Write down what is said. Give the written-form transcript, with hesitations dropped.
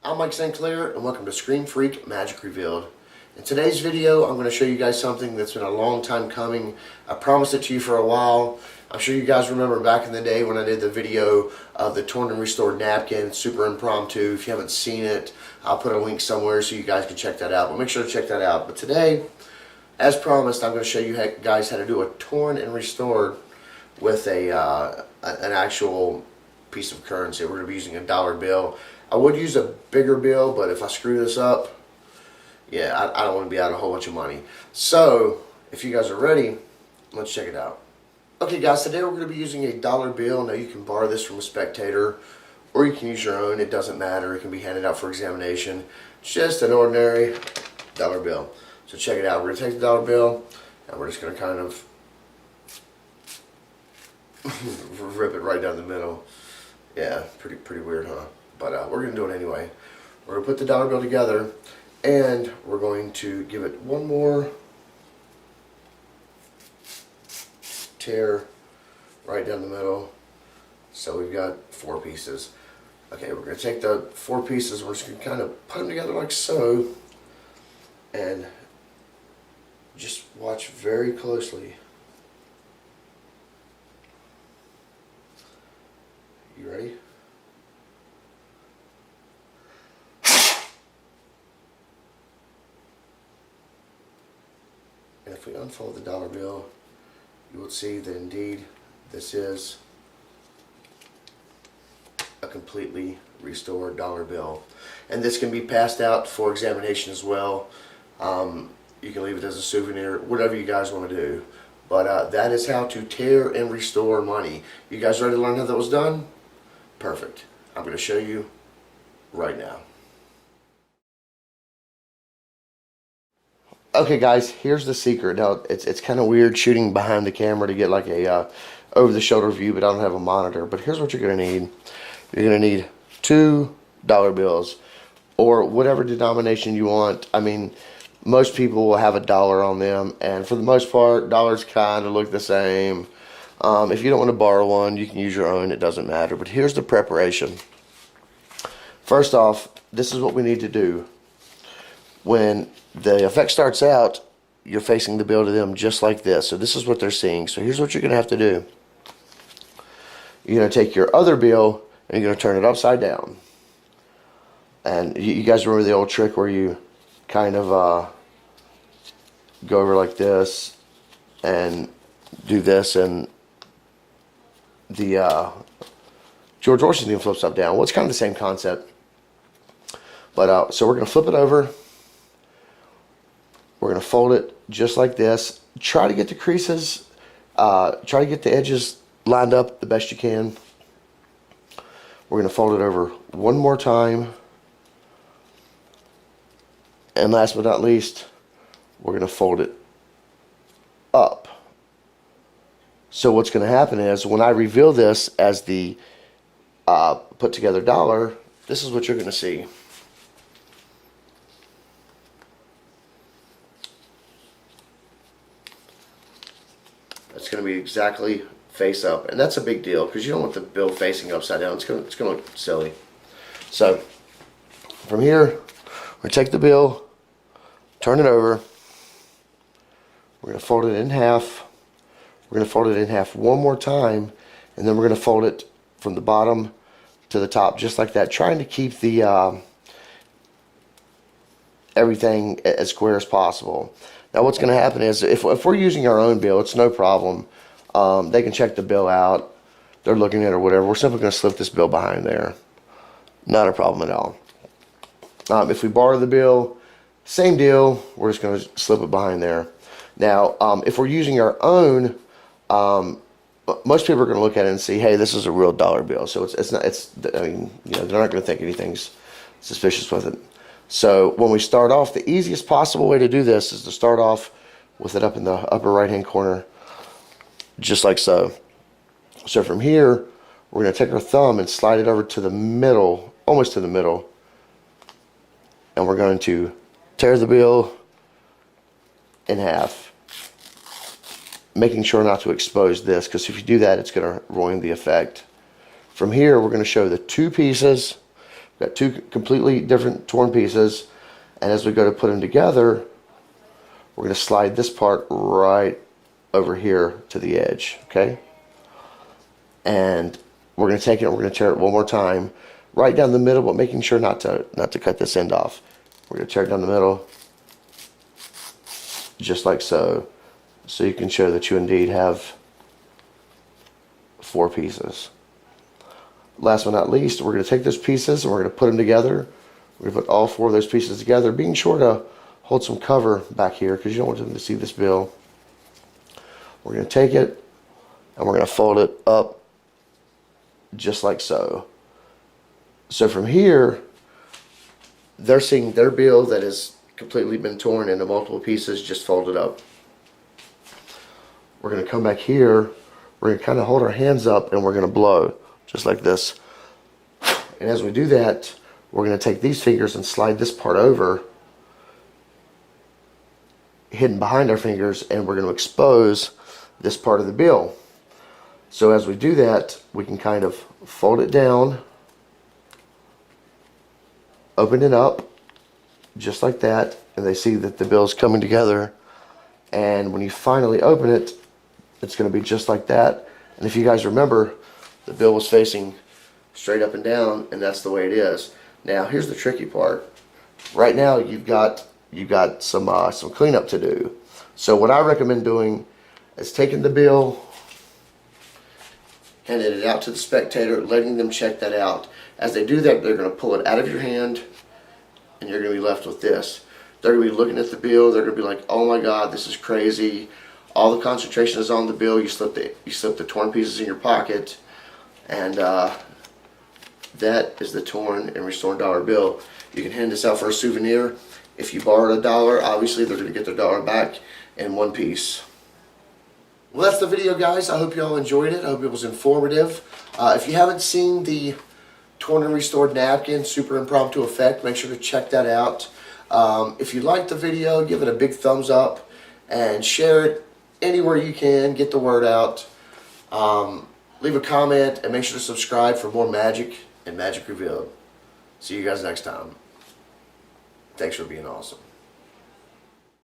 I'm Mike St. Clair and welcome to Screen Freak Magic Revealed. In today's video I'm going to show you guys something that's been a long time coming. I promised it to you for a while. I'm sure you guys remember back in the day when I did the video of the torn and restored napkin, super impromptu. If you haven't seen it, I'll put a link somewhere so you guys can check that out. But make sure to check that out. But today, as promised, I'm going to show you guys how to do a torn and restored with an actual piece of currency. We're going to be using a dollar bill. I would use a bigger bill, but if I screw this up, yeah, I don't want to be out a whole bunch of money. So, if you guys are ready, let's check it out. Okay guys, today we're going to be using a dollar bill. Now you can borrow this from a spectator, or you can use your own. It doesn't matter. It can be handed out for examination. It's just an ordinary dollar bill. So check it out. We're going to take the dollar bill, and we're just going to kind of rip it right down the middle. Yeah, pretty weird, huh? But we're going to do it anyway. We're going to put the dollar bill together, and we're going to give it one more tear right down the middle. So we've got 4 pieces. Okay, we're going to take the 4 pieces, we're just going to kind of put them together like so, and just watch very closely. You ready? And if we unfold the dollar bill, you will see that indeed this is a completely restored dollar bill. And this can be passed out for examination as well. You can leave it as a souvenir, whatever you guys want to do. But that is how to tear and restore money. You guys ready to learn how that was done? Perfect. I'm going to show you right now. Okay guys, here's the secret. Now it's kind of weird shooting behind the camera to get like a over the shoulder view, but I don't have a monitor. But here's what you're going to need. You're going to need 2 dollar bills, or whatever denomination you want. I mean, most people will have a dollar on them, and for the most part, dollars kind of look the same. If you don't want to borrow one, you can use your own. It doesn't matter. But here's the preparation. First off, this is what we need to do. When the effect starts out, you're facing the bill to them just like this. So this is what they're seeing. So here's what you're going to have to do. You're going to take your other bill and you're going to turn it upside down. And you guys remember the old trick where you kind of go over like this and do this, and the George Washington flips up down. Well, it's kind of the same concept. But so we're going to flip it over. We're going to fold it just like this. Try to get the creases, try to get the edges lined up the best you can. We're going to fold it over one more time. And last but not least, we're going to fold it up. So what's going to happen is when I reveal this as the put together dollar, this is what you're going to see. It's going to be exactly face up, and that's a big deal because you don't want the bill facing upside down. It's going to look silly. So from here, we take the bill, turn it over. We're going to fold it in half. We're going to fold it in half one more time, and then we're going to fold it from the bottom to the top, just like that, trying to keep the everything as square as possible. Now what's going to happen is if we're using our own bill, it's no problem. They can check the bill out. They're looking at it or whatever. We're simply going to slip this bill behind there. Not a problem at all. If we borrow the bill, same deal. We're just going to slip it behind there. Now, if we're using our own, most people are going to look at it and see, hey, this is a real dollar bill. So it's not. I mean, they're not going to think anything's suspicious with it. So when we start off, the easiest possible way to do this is to start off with it up in the upper right hand corner, just like so. So from here, we're going to take our thumb and slide it over to the middle, almost to the middle, and we're going to tear the bill in half, making sure not to expose this, because if you do that, it's going to ruin the effect. From here, we're going to show the 2 pieces Got two completely different torn pieces, and as we go to put them together, we're going to slide this part right over here to the edge, okay? And we're going to take it and we're going to tear it one more time, right down the middle, but making sure not to cut this end off. We're going to tear it down the middle, just like so, so you can show that you indeed have 4 pieces. Last but not least, we're going to take those pieces and we're going to put them together. We're going to put all 4 of those pieces together, being sure to hold some cover back here because you don't want them to see this bill. We're going to take it and we're going to fold it up just like so. So from here, they're seeing their bill that has completely been torn into multiple pieces, just folded up. We're going to come back here, we're going to kind of hold our hands up and we're going to blow, just like this. And as we do that, we're going to take these fingers and slide this part over, hidden behind our fingers, and we're going to expose this part of the bill. So as we do that, we can kind of fold it down, open it up, just like that, and they see that the bill is coming together. And when you finally open it, it's going to be just like that. And if you guys remember, the bill was facing straight up and down, and that's the way it is. Now here's the tricky part. Right now you've got some cleanup to do. So what I recommend doing is taking the bill, handing it out to the spectator, letting them check that out. As they do that, they're going to pull it out of your hand, and you're going to be left with this. They're going to be looking at the bill. They're going to be like, "Oh my God, this is crazy! All the concentration is on the bill. You slip the torn pieces in your pocket, and that is the torn and restored dollar bill." You can hand this out for a souvenir. If you borrowed $1, obviously they're going to get their dollar back in one piece. Well, that's the video, guys. I hope you all enjoyed it. I hope it was informative. If you haven't seen the torn and restored napkin, super impromptu effect, make sure to check that out. If you liked the video, give it a big thumbs up and share it anywhere you can. Get the word out. Leave a comment and make sure to subscribe for more magic and Magic Revealed. See you guys next time. Thanks for being awesome.